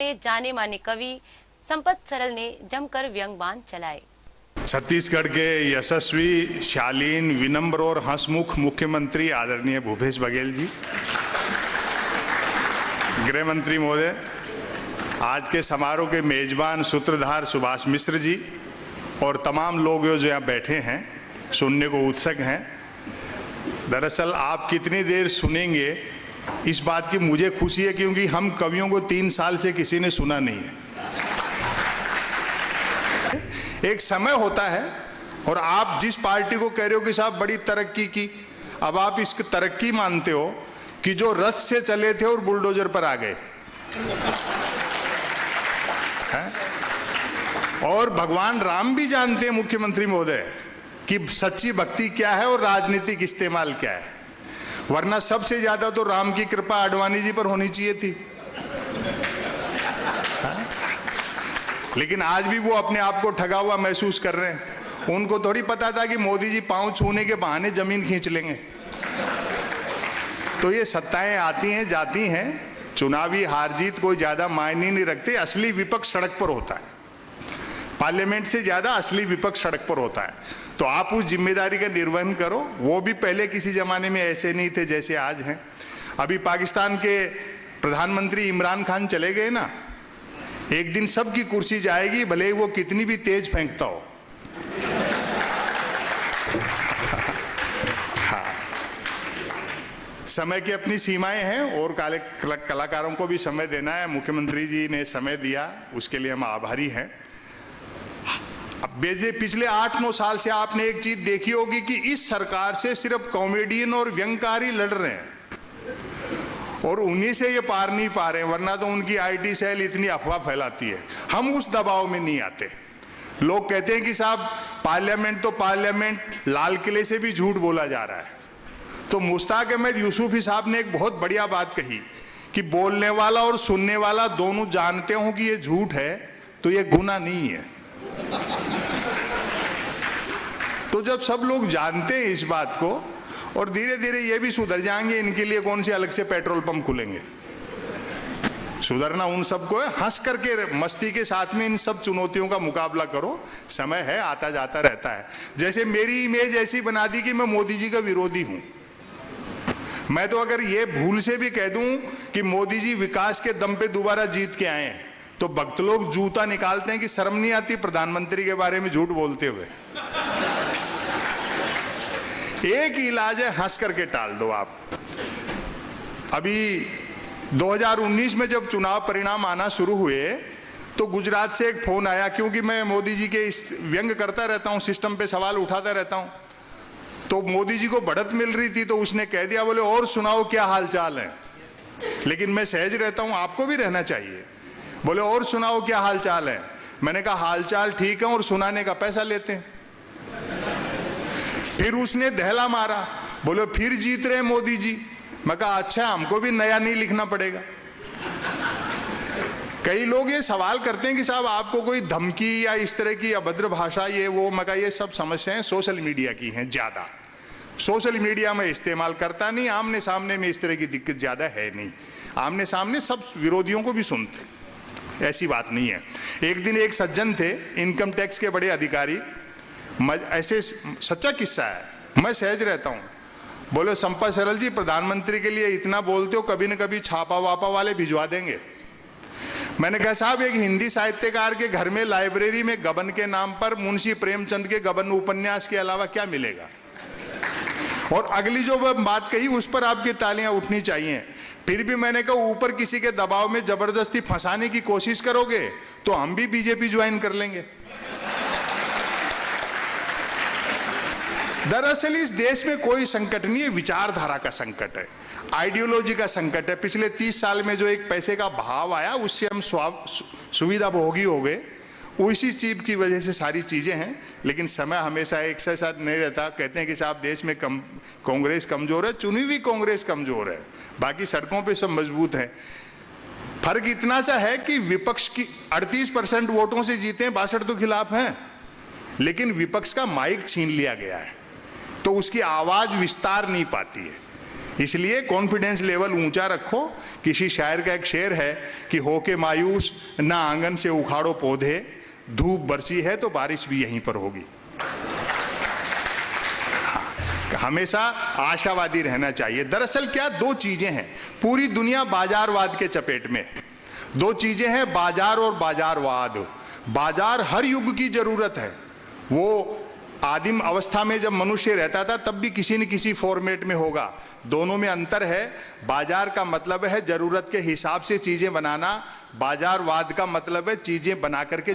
में जाने माने कवि संपत सरल ने जमकर व्यंग बाण चलाए। छत्तीसगढ़ के यशस्वी, शालीन, विनम्र और हंसमुख मुख्यमंत्री आदरणीय भूपेश बघेल जी, गृह मंत्री महोदय, आज के समारोह के मेजबान सूत्रधार सुभाष मिश्र जी और तमाम लोग जो यहाँ बैठे हैं, सुनने को उत्सुक हैं। दरअसल आप कितनी देर सुनेंगे इस बात की मुझे खुशी है, क्योंकि हम कवियों को 3 साल से किसी ने सुना नहीं है। एक समय होता है और आप जिस पार्टी को कह रहे हो कि साहब बड़ी तरक्की की, अब आप इसकी तरक्की मानते हो कि जो रथ से चले थे और बुलडोजर पर आ गए। और भगवान राम भी जानते हैं मुख्यमंत्री महोदय कि सच्ची भक्ति क्या है और राजनीतिक इस्तेमाल क्या है, वरना सबसे ज्यादा तो राम की कृपा आडवाणी जी पर होनी चाहिए थी। लेकिन आज भी वो अपने आप को ठगा हुआ महसूस कर रहे हैं। उनको थोड़ी पता था कि मोदी जी पांव छूने के बहाने जमीन खींच लेंगे। तो ये सत्ताएं आती हैं जाती हैं, चुनावी हार जीत कोई ज्यादा मायने नहीं रखते। असली विपक्ष सड़क पर होता है, पार्लियामेंट से ज्यादा असली विपक्ष सड़क पर होता है। तो आप उस जिम्मेदारी का निर्वहन करो। वो भी पहले किसी जमाने में ऐसे नहीं थे जैसे आज हैं। अभी पाकिस्तान के प्रधानमंत्री इमरान खान चले गए ना, एक दिन सबकी कुर्सी जाएगी, भले ही वो कितनी भी तेज फेंकता हो। हाँ, समय की अपनी सीमाएं हैं और कलाकारों को भी समय देना है। मुख्यमंत्री जी ने समय दिया, उसके लिए हम आभारी हैं। अब पिछले 8-9 साल से आपने एक चीज देखी होगी कि इस सरकार से सिर्फ कॉमेडियन और व्यंगकार ही लड़ रहे हैं और उन्हीं से ये पार नहीं पा रहे हैं, वरना तो उनकी आईटी सेल इतनी अफवाह फैलाती है। हम उस दबाव में नहीं आते। लोग कहते हैं कि साहब पार्लियामेंट तो पार्लियामेंट, लाल किले से भी झूठ बोला जा रहा है। तो मुश्ताक अहमद यूसुफी साहब ने एक बहुत बढ़िया बात कही कि बोलने वाला और सुनने वाला दोनों जानते हो कि ये झूठ है तो ये गुनाह नहीं है। तो जब सब लोग जानते हैं इस बात को और धीरे धीरे ये भी सुधर जाएंगे, इनके लिए कौन से अलग से पेट्रोल पंप खुलेंगे। सुधरना उन सबको है। हंस करके मस्ती के साथ में इन सब चुनौतियों का मुकाबला करो। समय है, आता जाता रहता है। जैसे मेरी इमेज ऐसी बना दी कि मैं मोदी जी का विरोधी हूं। मैं तो अगर ये भूल से भी कह दूं कि मोदी जी विकास के दम पे दोबारा जीत के आए हैं तो भक्त लोग जूता निकालते हैं कि शर्म नहीं आती प्रधानमंत्री के बारे में झूठ बोलते हुए। एक इलाज है, हंस करके टाल दो आप। अभी 2019 में जब चुनाव परिणाम आना शुरू हुए तो गुजरात से एक फोन आया, क्योंकि मैं मोदी जी के इस व्यंग करता रहता हूं, सिस्टम पे सवाल उठाता रहता हूं। तो मोदी जी को बढ़त मिल रही थी तो उसने कह दिया, बोले और सुनाओ क्या हाल चाल है। लेकिन मैं सहज रहता हूं, आपको भी रहना चाहिए। बोले और सुनाओ क्या हाल चाल है। मैंने कहा हाल चाल ठीक है और सुनाने का पैसा लेते हैं। फिर उसने दहला मारा, बोले फिर जीत रहे मोदी जी। मैं कहा अच्छा, हमको भी नया नहीं लिखना पड़ेगा। कई लोग ये सवाल करते हैं कि साहब आपको कोई धमकी या इस तरह की अभद्र भाषा ये वो, मैं कहा ये सब समस्याएं सोशल मीडिया की हैं ज्यादा। सोशल मीडिया में इस्तेमाल करता नहीं, आमने सामने में इस तरह की दिक्कत ज्यादा है नहीं। आमने सामने सब विरोधियों को भी सुनते, ऐसी बात नहीं है। एक दिन एक सज्जन थे, इनकम टैक्स के बड़े अधिकारी, ऐसे सच्चा किस्सा है, मैं सहज रहता हूं। बोले संपत सरल जी प्रधानमंत्री के लिए इतना बोलते हो, कभी न कभी छापा वापा वाले भिजवा देंगे। मैंने कहा साहब एक हिंदी साहित्यकार के घर में लाइब्रेरी में गबन के नाम पर मुंशी प्रेमचंद के गबन उपन्यास के अलावा क्या मिलेगा। और अगली जो बात कही उस पर आपकी तालियां उठनी चाहिए। फिर भी मैंने कहा ऊपर किसी के दबाव में जबरदस्ती फंसाने की कोशिश करोगे तो हम भी बीजेपी ज्वाइन कर लेंगे। दरअसल इस देश में कोई संकट नहीं है, विचारधारा का संकट है, आइडियोलॉजी का संकट है। पिछले 30 साल में जो एक पैसे का भाव आया उससे हम सुविधा भोगी हो गए, उसी चीज की वजह से सारी चीजें हैं। लेकिन समय हमेशा एक से साथ नहीं रहता। कहते हैं कि साहब देश में कांग्रेस कमजोर है, चुनी हुई कांग्रेस कमजोर है, बाकी सड़कों पे सब मजबूत है। फर्क इतना सा है कि विपक्ष की 38% वोटों से जीते हैं, 62 तो खिलाफ हैं। लेकिन विपक्ष का माइक छीन लिया गया है तो उसकी आवाज विस्तार नहीं पाती है। इसलिए कॉन्फिडेंस लेवल ऊंचा रखो। किसी शायर का एक शेर है कि होके मायूस ना आंगन से उखाड़ो पौधे, धूप बरसी है तो बारिश भी यहीं पर होगी। हमेशा आशावादी रहना चाहिए। दरअसल क्या दो चीजें हैं, पूरी दुनिया बाजारवाद के चपेट में है। दो चीजें हैं, बाजार और बाजारवाद। बाजार हर युग की जरूरत है। वो आदिम अवस्था में जब मनुष्य रहता था तब भी किसी न किसी फॉर्मेट में होगा। दोनों में अंतर है। बाजार का मतलब है जरूरत के हिसाब से चीजें बनाना, बाजारवाद का मतलब है चीजें बना करके